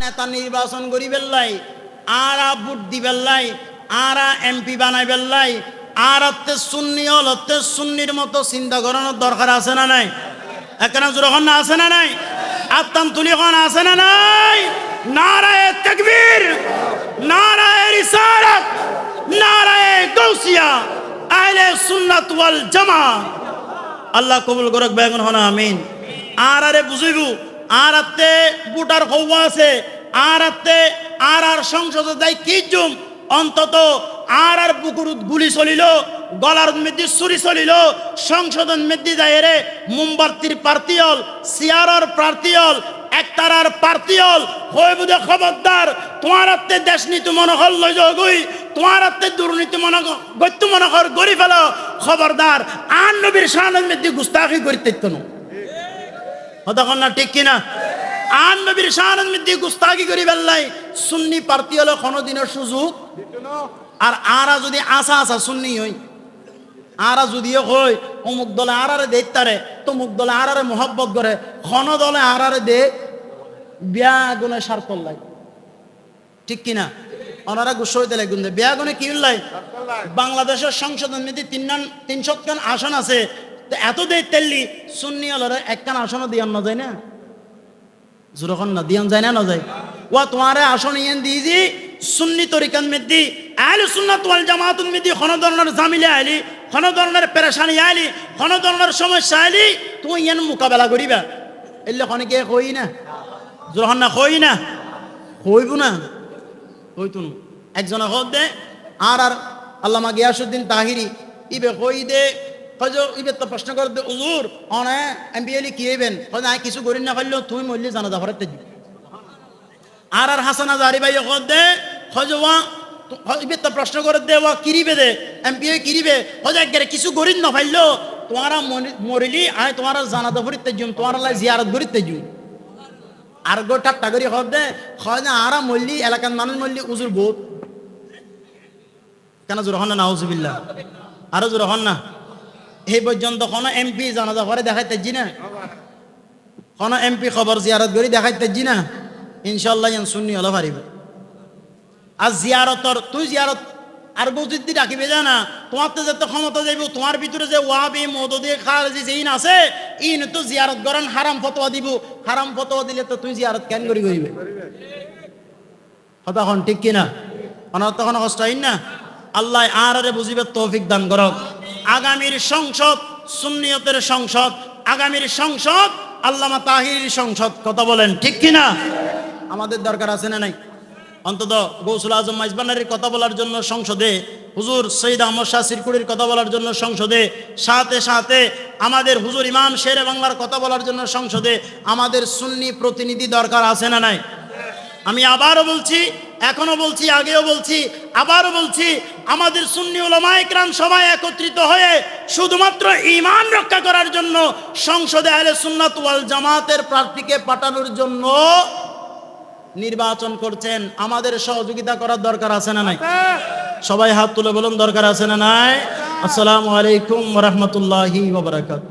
নেতা নির্বাচন করি বেল্লাই, আরা ভোট দি বেল্লাই, আরা এমপি বানাই বেল্লাই, আর হচ্ছে সুন্নি হল হচ্ছে সুন্নির মতো চিন্তা করানোর দরকার আছে না নাই? এখানে যখন না আছে না নাই? আত্মান তুলি এখন আছে না নাই? নারায়ে তাকবীর, নারায়ে রিসালাত, নারায়ে গাউসিয়া, আহলে সুন্নাত ওয়াল জামাত। আল্লাহ কবুল করুক বেগুন হন আমিন। আর আরে বুঝিবু আর আতে বুটার কৌয়া আছে, আর আতে আর সংসদে যাই কি জুম অন্তত আর বুকুরুত গুলি চলিল, গলার মেদি চুরি চলিল, সংসদন মেদি যায় রে মোমবাতির প্রার্থীল, সিয়ারর প্রার্থীল, একতারার প্রার্থীল হয়ে বুঝে খবরদার। তোমার হাতে দেশ নীতি মনোহর লই যাগুই, তোমার হাতে দুর্নীতি গত্য মনোহর গড়ি ফেল, খবরদার। আর নবীর শানের মেদি গুস্তাখি করিতে না তখন না, ঠিক কিনা? আর নবীর শানের মেদি গুস্তাখি করি বেল্লাই সুন্নি প্রার্থী হলো কোনোদিনের সুযোগ। আর আরা যদি আসা আসা সুন্নি হই, আরা যদিও হই অমুক দলে আরারে দেখতারে, তমুক দলে আরারে মোহব্বত করে, ক্ষণ দলে আরারে দে বিয়া গুনে সার করলাই, ঠিক কিনা? ওনারা গুসো হইতে লাগুন দে বিয়া গুনে কি হল্লাই। বাংলাদেশের সংসদের মধ্যে 300 আসন আছে, তো এত দেয় তেললি সুন্নি হলরে একখান আসনও দিয়ান না যায় না, যখন না দিয়ান যায় না যায়। ও তোমারে আসন ইয়েন দিয়েছি সুন্নি তরিকান মেদি আহলে সুন্নাত ওয়াল জামাতুল মেদি, কোন ধরনের ঝামেলা আইলি, কোন ধরনের পেরেশানি আইলি, কোন ধরনের সমস্যা আইলি তুমি ইয়ান মোকাবেলা করিবা। এলে অনেকে কই না, যখন না কই না, কইব না, কইতুন একজন হদ দে আর আল্লামা গিয়াসউদ্দিন তাহিরি ইবে কই দে হয়তো ইবে তো প্রশ্ন করে দে হুজুর অনে এমপি এলি কি হইবেন, হয় না কিছু করি না পারলেও তুই মরলি জানা জাফরাতে দি। আর হাসান আজারি ভাই হদ দে হয়তো ইবে তো প্রশ্ন করে দে ওয়া কিরিবে দে এমপি কিরিবে, হয়তো একবারে কিছু করি না পারলেও তোমারা মরিলি আয় তোমারা জানা জাফরিতে জুম, তোমার লাই জিয়ারত করিতে জুম। আর গো ঠাট্টা করি হদ দে হয় না আরা মরলি এলাকার মানুষ মরলি উজুর বহুত কেন জোর হন না, নাউজুবিল্লাহ। আরো জোর হন না। এই পর্যন্ত কোন এমপি জানাজা পরে দেখাইতে না, কোন এমপি খবর জিয়ারত করি দেখাইতে না, ইনশাল্লাহ ইয়ান সুন্নি হলো পারিব। আর জিয়ারতর তুই জিয়ারত আর বৌদি ডাকিবে জানা, তোমার তো যত ক্ষমতা যাইব, তোমার ভিতরে যে ওয়াবি মদদি খারজি যেইন আছে ইন তো জিয়ারত করেন হারাম ফতোয়া দিব, হারাম ফতোয়া দিলে তো তুই জিয়ারত কেন করিবে? কথা হন ঠিক কিনা? অনার তখন কষ্ট হইন না। আল্লাহ আরে বুঝিবে তৌফিক দান করক। আগামীর সংসদ সুন্নিয়তের সংসদ, আগামীর সংসদ আল্লামা তাহিরির সংসদ, কথা বলেন ঠিক কিনা? আমাদের দরকার আছে না নাই? অন্তত গৌসুল আজম মাইজবানারির কথা বলার জন্য সংসদে, হুজুর সৈয়দ আহমদ শাহ সিরকুড়ির কথা বলার জন্য সংসদে, সাথে সাথে আমাদের হুজুর ইমাম শেরে বাংলার কথা বলার জন্য সংসদে আমাদের সুন্নি প্রতিনিধি দরকার আছে না নাই? আমি আবারও বলছি, এখনো বলছি, আগেও বলছি, আবারও বলছি, আমাদের সুন্নি উলামায়ে কেরাম সবাই একত্রিত হয়ে শুধুমাত্র ঈমান রক্ষা করার জন্য সংসদে আহলে সুন্নাত ওয়াল জামাতের প্রার্থীকে পাঠানোর জন্য নির্বাচন করছেন। আমাদের সহযোগিতা করার দরকার আছে না নাই? সবাই হাত তুলে বলুন দরকার আছে না নাই? আসসালামু আলাইকুম ওয়া রাহমাতুল্লাহি ওয়া বারাকাতুহু।